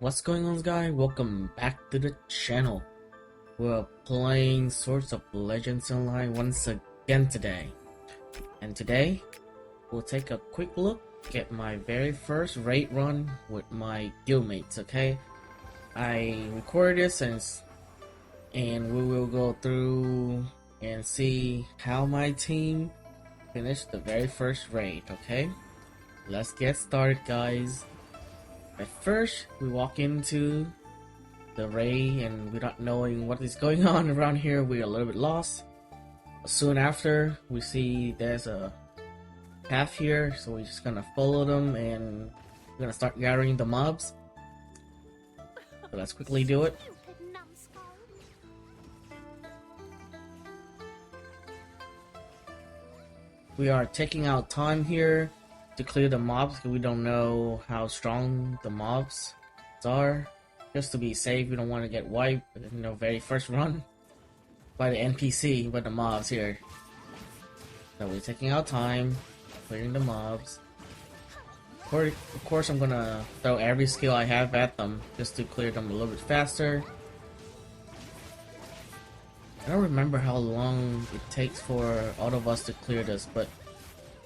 What's going on, guys? Welcome back to the channel. We're playing Swords of Legends Online once again today. And today, we'll take a quick look at my very first raid run with my guildmates, okay? I recorded this and we will go through and see how my team finished the very first raid, okay? Let's get started, guys. At first, we walk into the raid and without knowing what is going on around here, we're a little bit lost. Soon after, we see there's a path here, so we're just gonna follow them and we're gonna start gathering the mobs. So let's quickly do it. We are taking out time here to clear the mobs because we don't know how strong the mobs are. Just to be safe, we don't want to get wiped in the very first run by the NPC, but the mobs here. So we're taking our time, clearing the mobs. Of course, I'm gonna throw every skill I have at them just to clear them a little bit faster. I don't remember how long it takes for all of us to clear this, but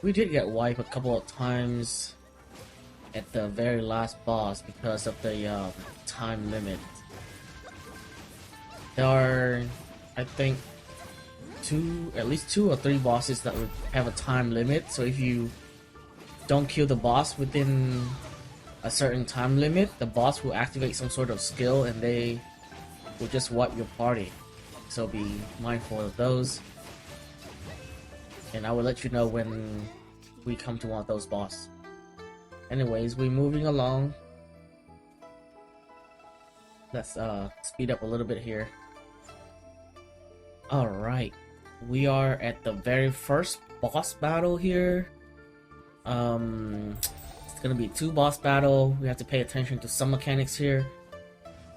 we did get wiped a couple of times at the very last boss because of the time limit. There are, I think, at least two or three bosses that would have a time limit, so if you don't kill the boss within a certain time limit, the boss will activate some sort of skill and they will just wipe your party. So be mindful of those. And I will let you know when we come to one of those bosses. Anyways, we're moving along. Let's speed up a little bit here. Alright. We are at the very first boss battle here. It's gonna be two boss battle. We have to pay attention to some mechanics here.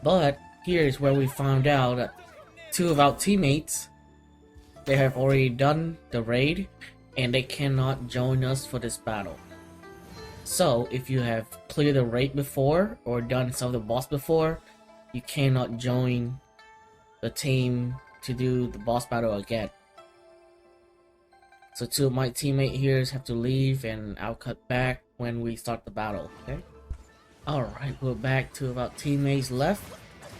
But here's where we found out that two of our teammates, they have already done the raid and they cannot join us for this battle. So if you have cleared the raid before or done some of the boss before, you cannot join the team to do the boss battle again. So two of my teammates here have to leave and I'll cut back when we start the battle, okay? Alright, we're back to about teammates left.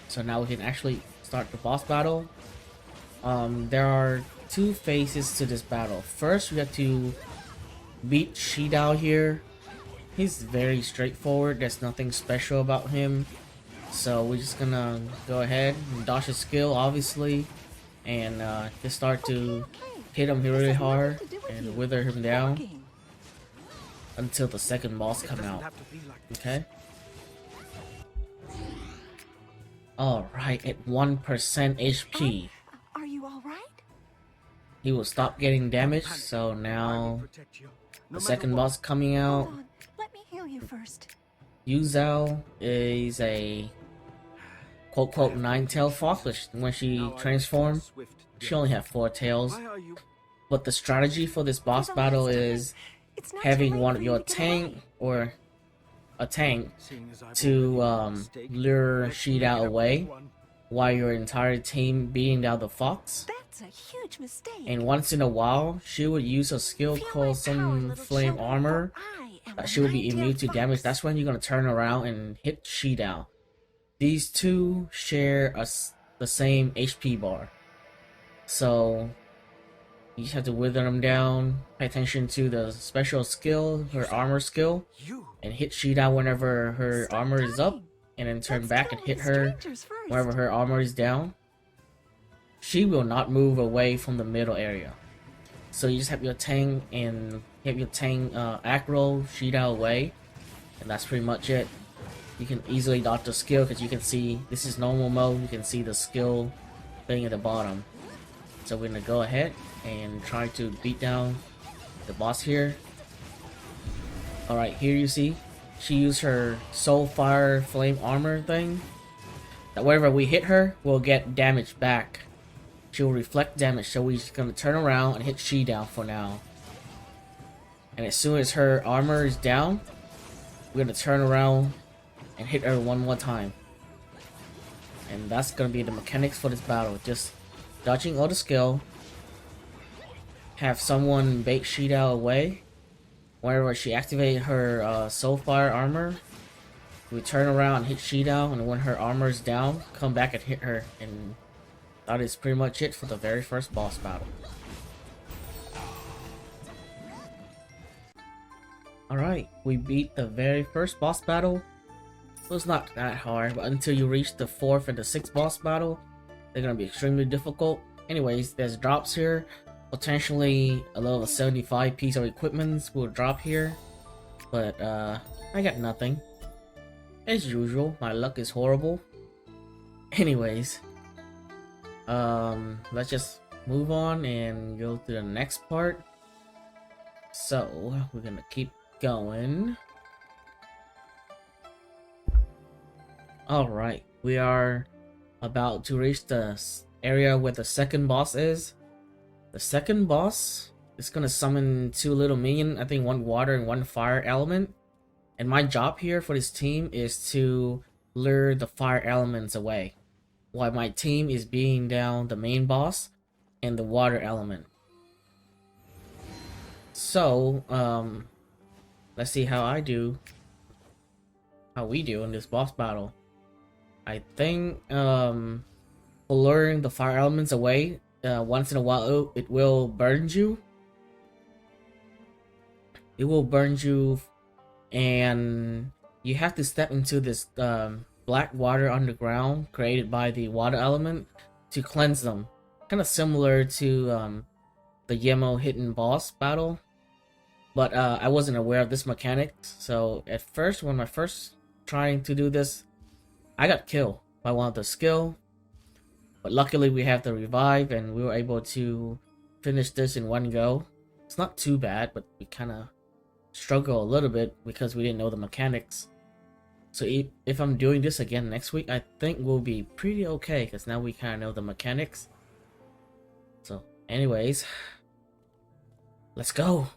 So now we can actually start the boss battle. There are two phases to this battle. First, we have to beat Shidao here. He's very straightforward. There's nothing special about him. So we're just gonna go ahead and dodge his skill, obviously, and just start to hit him really hard and wither him down until the second boss come out. Okay. Alright, at 1% HP. Are you alright? He will stop getting damaged, so now the second boss coming out. Hold on. Let me heal you first. Yuzao is a quote-quote 9-tailed fox. When she transformed, she only had 4 tails. But the strategy for this boss battle is having one of your tank or a tank to lure Shida away while your entire team beating down the fox. That's a huge mistake. And once in a while, she would use a skill called some flame armor that she will be immune to damage. That's when you're gonna turn around and hit Shida. These two share the same HP bar, so you just have to wither them down. Pay attention to the special skill, her armor skill, and hit Shida whenever her armor is up, and then turn back and hit her whenever her armor is down. She will not move away from the middle area. So you just have your tank and aggro Shida away, and that's pretty much it. You can easily dodge the skill because you can see this is normal mode. You can see the skill thing at the bottom. So we're gonna go ahead and try to beat down the boss here. Alright, here you see she used her soul fire flame armor thing. That whenever we hit her, we'll get damage back. She will reflect damage, so we're just gonna turn around and hit she down for now. And as soon as her armor is down, we're gonna turn around and hit her one more time. And that's gonna be the mechanics for this battle. Just dodging all the skill. Have someone bait Shida away. Whenever she activates her Soulfire armor, we turn around and hit Shida, and when her armor is down, come back and hit her. And that is pretty much it for the very first boss battle. Alright, we beat the very first boss battle. It was not that hard, but until you reach the 4th and the 6th boss battle, they're gonna be extremely difficult. Anyways, there's drops here. Potentially a level 75 piece of equipment will drop here. But I got nothing. As usual, my luck is horrible. Anyways, let's just move on and go to the next part. So we're gonna keep going. Alright, we are about to reach the area where the second boss is. The second boss is gonna summon 2 little minions, I think 1 water and 1 fire element. And my job here for this team is to lure the fire elements away, while my team is beating down the main boss and the water element. So, let's see how we do in this boss battle. I think, for luring the fire elements away, once in a while it will burn you. It will burn you, and you have to step into this black water underground created by the water element to cleanse them. Kind of similar to the Yemo hidden boss battle. But I wasn't aware of this mechanic, so at first, when I first trying to do this, I got killed by one of the skill. But luckily we have the revive, and we were able to finish this in one go. It's not too bad, but we kind of struggle a little bit because we didn't know the mechanics. So if I'm doing this again next week, I think we'll be pretty okay, because now we kind of know the mechanics. So anyways, let's go.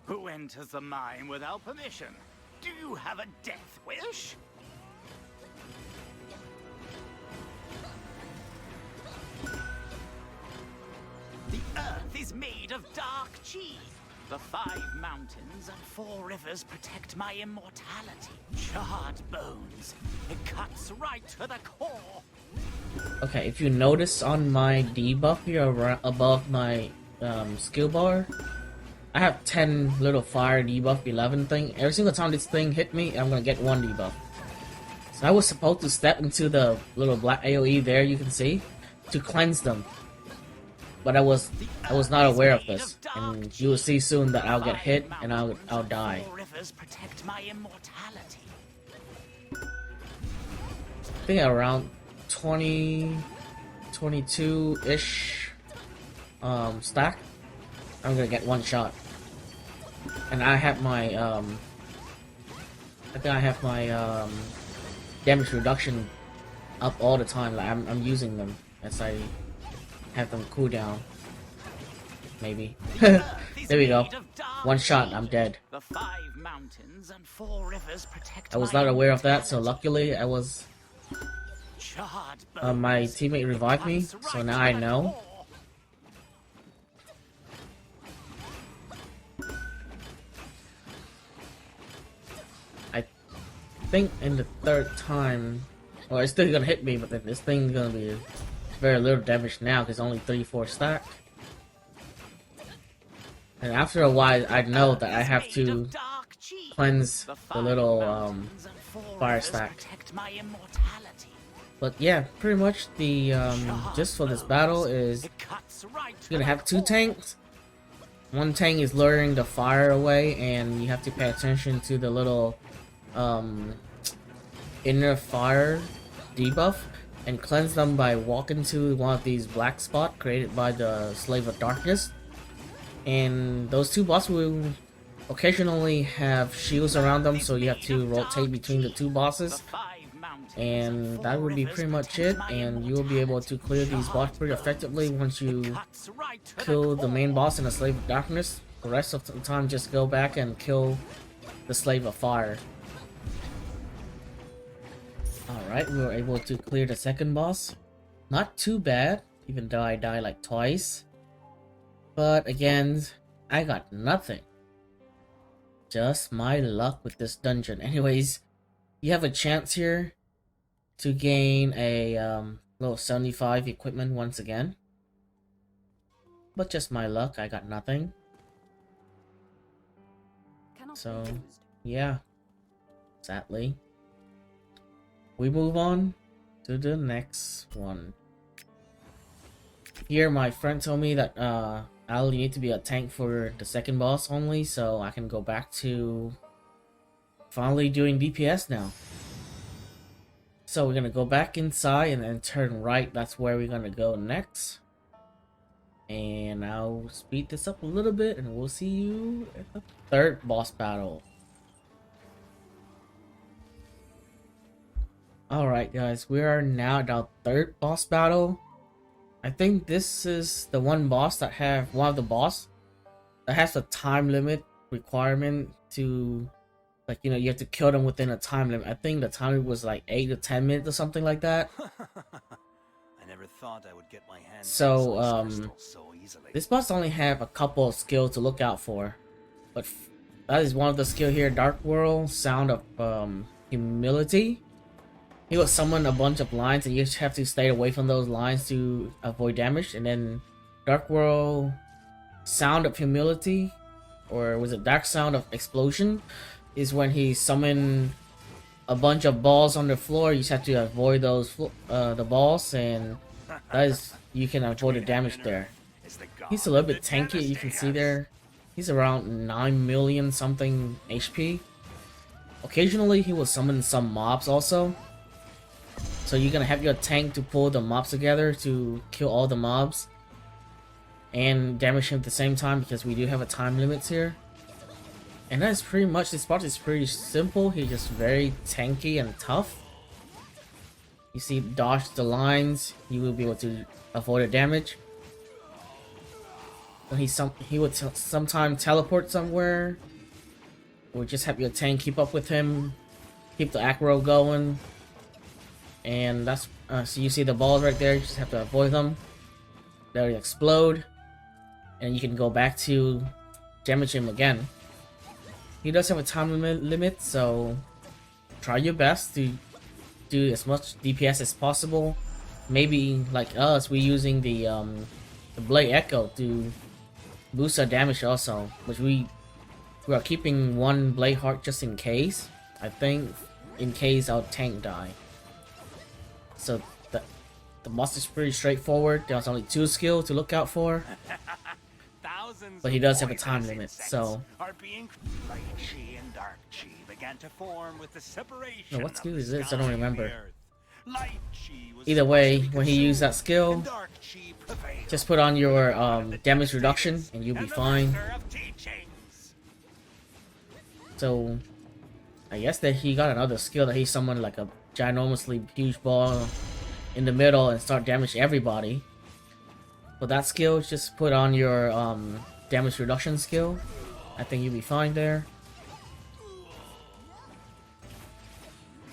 Who enters the mine without permission? Do you have a death wish? The earth is made of dark chi. The 5 mountains and 4 rivers protect my immortality. Charred bones. It cuts right to the core. Okay, if you notice on my debuff here above my skill bar, I have 10 little fire debuff 11 thing. Every single time this thing hit me, I'm gonna get 1 debuff. So I was supposed to step into the little black AoE there, you can see, to cleanse them. But I was not aware of this, and you will see soon that I'll get hit and I'll die. I think around 22-ish stack, I'm gonna get 1 shot. And I have my I think I have my damage reduction up all the time. Like I'm using them as I have them cool down. Maybe. There we go. 1 shot, I'm dead. I was not aware of that, so luckily I was my teammate revived me, so now I know. I think in the 3rd time, well, it's still gonna hit me, but then this thing's gonna be very little damage now because only 34 stack. And after a while, I know that I have to cleanse the little fire stack. But yeah, pretty much the just for this battle is you're gonna have 2 tanks. 1 tank is luring the fire away, and you have to pay attention to the little inner fire debuff and cleanse them by walking to one of these black spots created by the Slave of Darkness. And those 2 bosses will occasionally have shields around them, so you have to rotate between the 2 bosses. And that would be pretty much it, and you will be able to clear these bosses pretty effectively once you kill the main boss and the Slave of Darkness. The rest of the time, just go back and kill the Slave of Fire. Alright, we were able to clear the second boss. Not too bad, even though I died like twice. But again, I got nothing. Just my luck with this dungeon. Anyways, you have a chance here to gain a level 75 equipment once again. But just my luck, I got nothing. So, yeah. Sadly. We move on to the next one. Here, my friend told me that I'll need to be a tank for the second boss only, so I can go back to finally doing DPS now. So we're gonna go back inside and then turn right. That's where we're gonna go next. And I'll speed this up a little bit, and we'll see you at the third boss battle. Alright guys, we are now at our third boss battle. I think this is the one boss that have one of the boss that has a time limit requirement to, like, you know, you have to kill them within a time limit. I think the time limit was like 8 to 10 minutes or something like that. I never thought I would get my hands So on this crystal so easily. this boss only have a couple of skills to look out for, but that is one of the skill here. Dark World, Sound of Humility. He will summon a bunch of lines, and you just have to stay away from those lines to avoid damage. And then Dark World, Sound of Humility, or was it Dark Sound of Explosion, is when he summon a bunch of balls on the floor. You just have to avoid those the balls, and that is, you can avoid the damage there. He's a little bit tanky, you can see there. He's around 9 million something HP. Occasionally he will summon some mobs also. So you're gonna have your tank to pull the mobs together to kill all the mobs and damage him at the same time, because we do have a time limit here. And that's pretty much, this part is pretty simple. He's just very tanky and tough. You see, dodge the lines, you will be able to avoid the damage. When he would sometimes teleport somewhere, or just have your tank keep up with him, keep the aggro going. And that's so you see the balls right there, you just have to avoid them. They'll explode, and you can go back to damage him again. He does have a time limit, so try your best to do as much DPS as possible. Maybe like us, we're using the Blade Echo to boost our damage also, which we are keeping one Blade Heart just in case. I think in case our tank die. So the boss is pretty straightforward. There's only 2 skills to look out for, but he does have a time limit. So Light chi and dark chi began to form with the separation. no, what skill of is the this? I sky don't and the remember. earth. Light chi was Either way, supposed to be when he used that consumed, skill, and dark chi prevailed. just put on your damage reduction and you'll be And the fine. master of teachings. So I guess that he got another skill that he summoned like a ginormously huge ball in the middle and start damaging everybody. But that skill, just put on your damage reduction skill. I think you'll be fine there.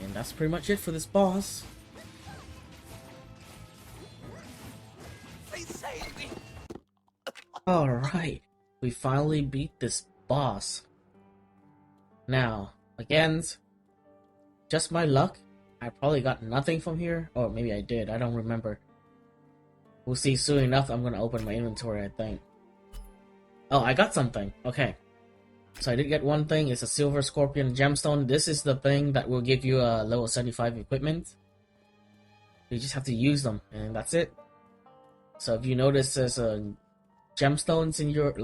And that's pretty much it for this boss. They saved me. Alright, we finally beat this boss. Now, again, just my luck. I probably got nothing from here. Or maybe I did, I don't remember. We'll see soon enough. I'm gonna open my inventory, I think. Oh, I got something. Okay. So I did get one thing. It's a Silver Scorpion Gemstone. This is the thing that will give you a level 75 equipment. You just have to use them, and that's it. So if you notice there's a gemstones in your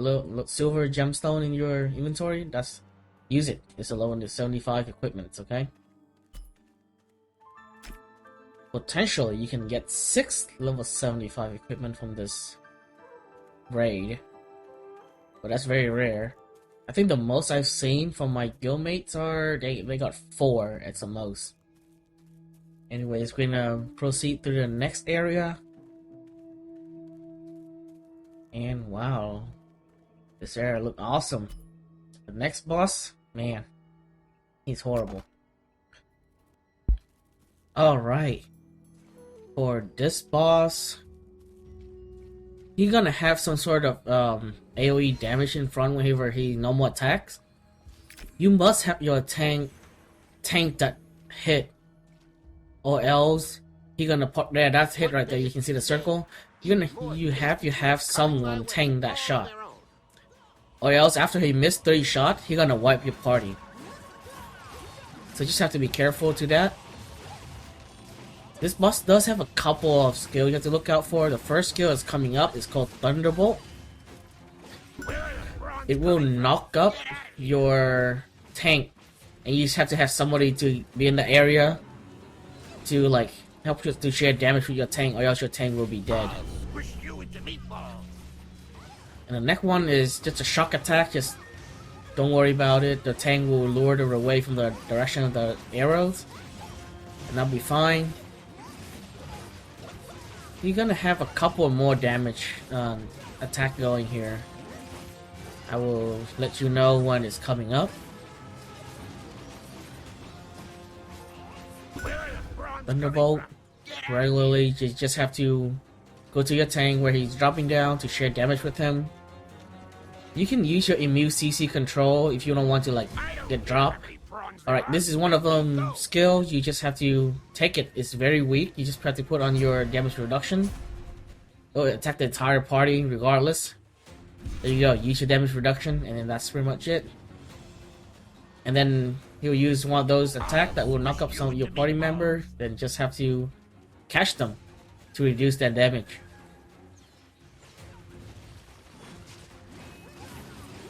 silver gemstone in your inventory, that's, use it. It's a level 75 equipment, okay? Potentially you can get 6 level 75 equipment from this raid, but that's very rare. I think the most I've seen from my guildmates are they got 4 at the most. Anyways, we're gonna proceed through the next area. And wow, this area look awesome. The next boss, man, He's horrible. Alright. For this boss, he's gonna have some sort of AoE damage in front whenever he normal attacks. You must have your tank that hit, or else he gonna pop there. That's hit right there. You can see the circle. You have someone tank that shot, or else after he missed 3 shots, he gonna wipe your party. So you just have to be careful to that. This boss does have a couple of skills you have to look out for. The first skill is coming up. It's called Thunderbolt. It will knock up your tank, and you just have to have somebody to be in the area to like help you to share damage with your tank, or else your tank will be dead. And the next one is just a shock attack. Just don't worry about it. The tank will lure her away from the direction of the arrows, and that'll be fine. You're gonna have a couple more damage attack going here. I will let you know when it's coming up. Thunderbolt. Regularly, you just have to go to your tank where he's dropping down to share damage with him. You can use your immune CC control if you don't want to like get dropped. Alright, this is one of them skills. You just have to take it. It's very weak. You just have to put on your damage reduction. It'll attack the entire party regardless. There you go. Use your damage reduction, and then that's pretty much it. And then he'll use one of those attacks that will knock up some of your party members. Then just have to catch them to reduce that damage.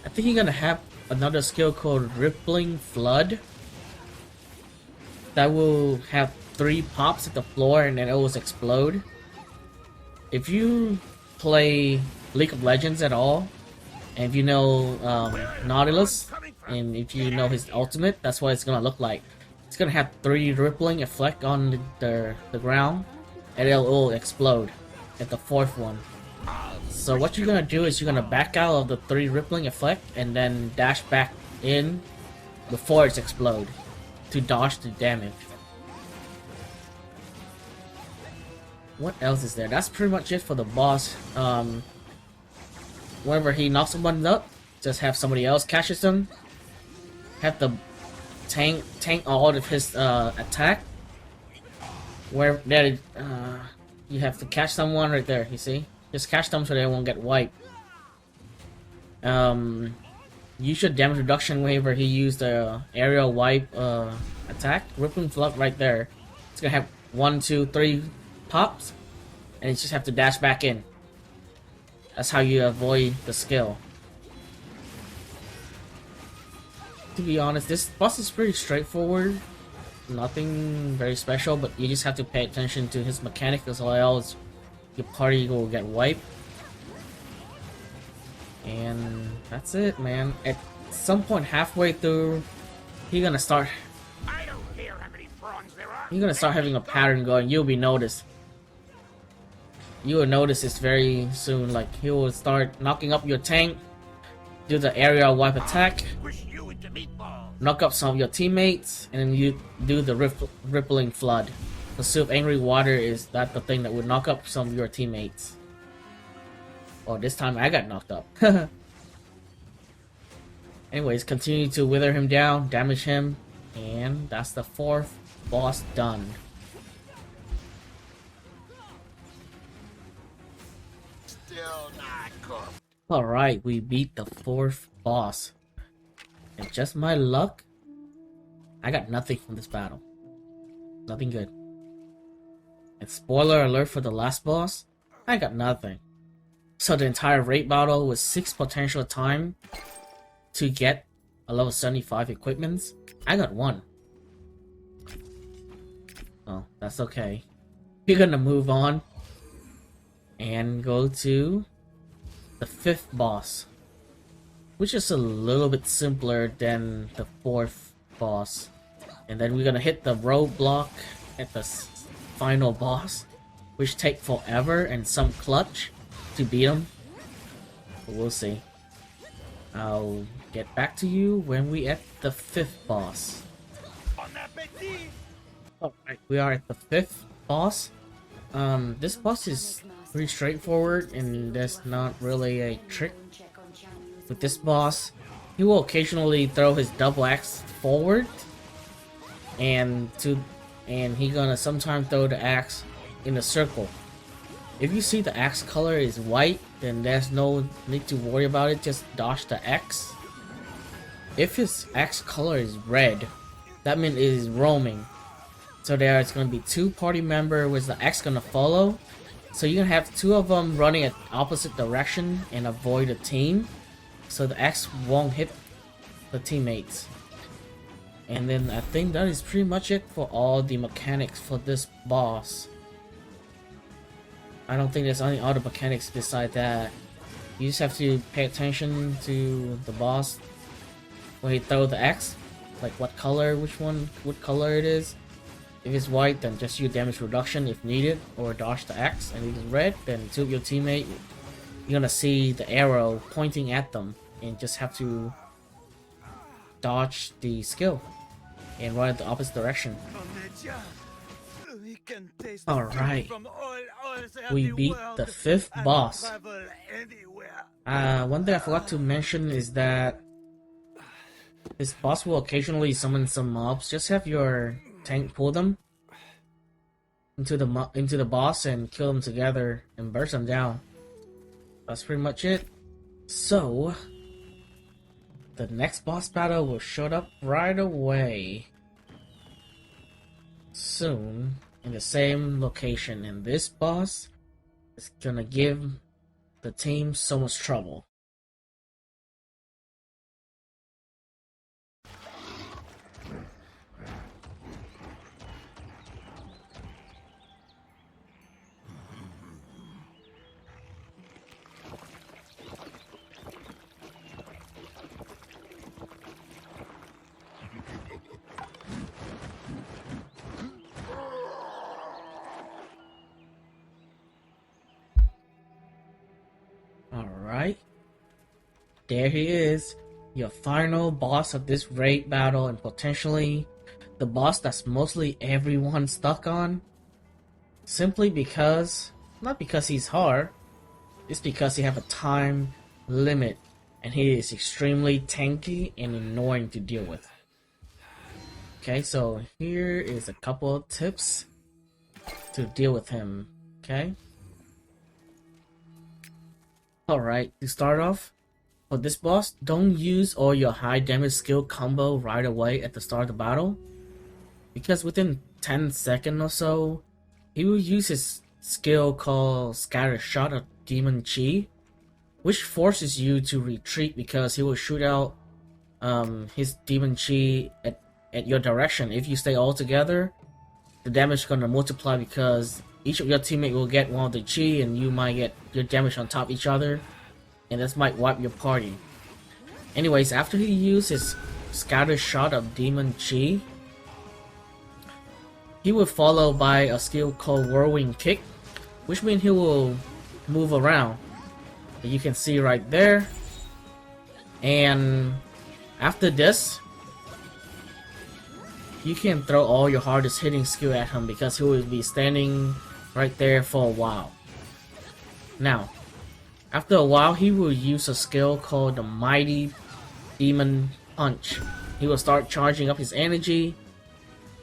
I think you're gonna have another skill called Rippling Flood. That will have 3 pops at the floor and then it will explode. If you play League of Legends at all, and if you know Nautilus, and if you know his ultimate, that's what it's gonna look like. It's gonna have 3 rippling effect on the ground, and it will explode at the 4th one. So what you're gonna do is you're gonna back out of the 3 rippling effect and then dash back in before it's explode to dodge the damage. What else is there? That's pretty much it for the boss. Whenever he knocks someone up, just have somebody else catches them. Have the tank all of his attack. Where there, you have to catch someone right there. You see, just catch them so they won't get wiped. Use your damage reduction whenever he used the aerial wipe attack. Rippling Flood right there. It's gonna have 1, 2, 3 pops, and you just have to dash back in. That's how you avoid the skill. To be honest, this boss is pretty straightforward. Nothing very special, but you just have to pay attention to his mechanics, as well as your party will get wiped. And that's it, man. At some point halfway through, he's gonna start having a pattern going. You'll be noticed. You will notice this very soon. Like, he will start knocking up your tank, do the aerial wipe attack, knock up some of your teammates, and then you do the rippling flood. The soup angry water is that the thing that would knock up some of your teammates. Oh, this time I got knocked up. Anyways, continue to wither him down, damage him, and that's the 4th boss done. Alright, we beat the 4th boss. And just my luck, I got nothing from this battle. Nothing good. And spoiler alert for the last boss, I got nothing. So the entire raid battle was 6 potential time to get a level 75 equipments. I got 1. Oh, that's okay. We're gonna move on and go to the 5th boss, which is a little bit simpler than the 4th boss. And then we're gonna hit the roadblock at the final boss, which take forever and some clutch to beat him. But we'll see. I'll get back to you when we at the 5th boss. Alright, we are at the 5th boss. This boss is pretty straightforward, and there's not really a trick with this boss. He will occasionally throw his double axe forward, and he gonna sometimes throw the axe in a circle. If you see the axe color is white, then there's no need to worry about it, just dodge the axe. If his axe color is red, that means it is roaming. So there's gonna be 2 party members with the axe gonna follow. So you're gonna have 2 of them running at opposite direction and avoid a team, so the axe won't hit the teammates. And then I think that is pretty much it for all the mechanics for this boss. I don't think there's any other mechanics beside that. You just have to pay attention to the boss when he throws the axe, like what color, what color it is. If it's white, then just use damage reduction if needed, or dodge the axe. And if it's red, then 2 of your teammate, you're gonna see the arrow pointing at them, and just have to dodge the skill and run in the opposite direction. Alright, we beat the 5th boss. One thing I forgot to mention is that this boss will occasionally summon some mobs. Just have your tank pull them into the boss and kill them together and burst them down. That's pretty much it. So the next boss battle will show up right away soon in the same location, and this boss is gonna give the team so much trouble. Alright, there he is, your final boss of this raid battle, and potentially the boss that's mostly everyone stuck on. Simply because, not because he's hard, it's because he have a time limit and he is extremely tanky and annoying to deal with. Okay, so here is a couple of tips to deal with him, okay? Alright, to start off, for this boss, don't use all your high damage skill combo right away at the start of the battle, because within 10 seconds or so, he will use his skill called Scatter Shot of Demon Chi, which forces you to retreat because he will shoot out his Demon Chi at your direction. If you stay all together, the damage is going to multiply because each of your teammates will get one of the chi, and you might get your damage on top of each other, and this might wipe your party. Anyways, after he uses Scatter Shot of Demon Chi, he will follow by a skill called Whirlwind Kick, which means he will move around. And you can see right there. And after this, you can throw all your hardest hitting skill at him because he will be standing right there for a while. Now, after a while, he will use a skill called the Mighty Demon Punch. He will start charging up his energy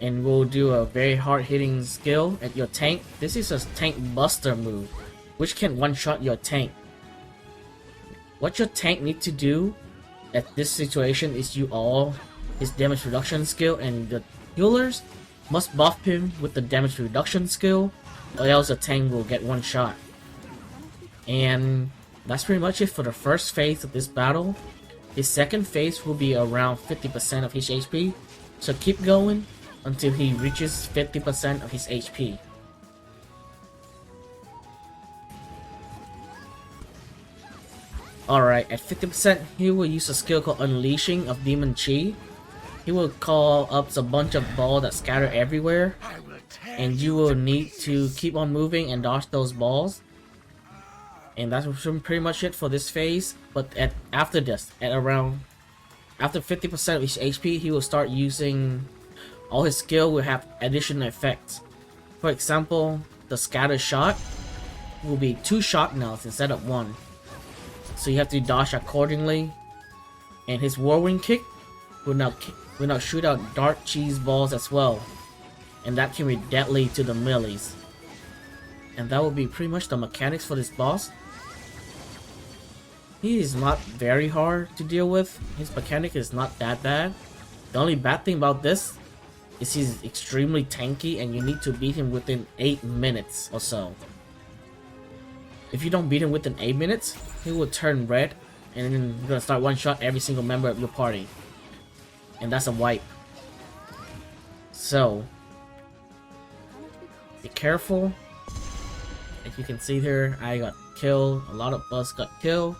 and will do a very hard hitting skill at your tank. This is a tank buster move, which can one-shot your tank. What your tank needs to do at this situation is use all his damage reduction skill, and the healers must buff him with the damage reduction skill, or else the tank will get one shot. And that's pretty much it for the first phase of this battle. His second phase will be around 50% of his HP, so keep going until he reaches 50% of his HP. Alright, at 50% he will use a skill called Unleashing of Demon Chi. He will call up a bunch of balls that scatter everywhere, and you will need to keep on moving and dodge those balls. And that's pretty much it for this phase. But after 50% of his HP, he will start using all his skill will have additional effects. For example, the scatter shot will be 2 shrapnels instead of 1. So you have to dodge accordingly. And his whirlwind kick will now shoot out dark cheese balls as well. And that can be deadly to the melees. And that will be pretty much the mechanics for this boss. He is not very hard to deal with. His mechanic is not that bad. The only bad thing about this is he's extremely tanky and you need to beat him within 8 minutes or so. If you don't beat him within 8 minutes, he will turn red and then you're gonna start one-shot every single member of your party. And that's a wipe. So, be careful. As you can see here, I got killed. A lot of us got killed.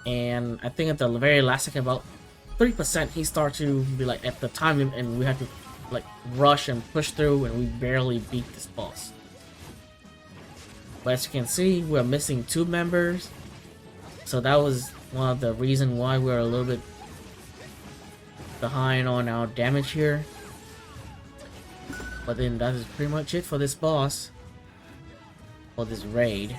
And I think at the very last second, about 3%, he started to be like at the time limit, and we had to like rush and push through, and we barely beat this boss. But as you can see, we're missing 2 members. So that was one of the reasons why we're a little bit behind on our damage here. But then that is pretty much it for this boss. For this raid.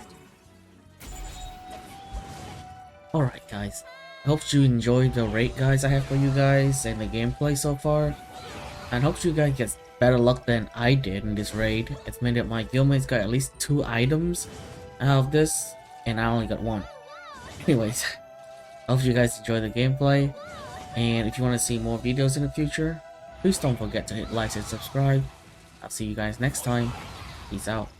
Alright guys, I hope you enjoyed the raid guys I have for you guys and the gameplay so far. And hope you guys get better luck than I did in this raid. It's meant that my guildmates got at least 2 items out of this, and I only got 1. Anyways, I hope you guys enjoy the gameplay. And if you want to see more videos in the future, please don't forget to hit like and subscribe. I'll see you guys next time. Peace out.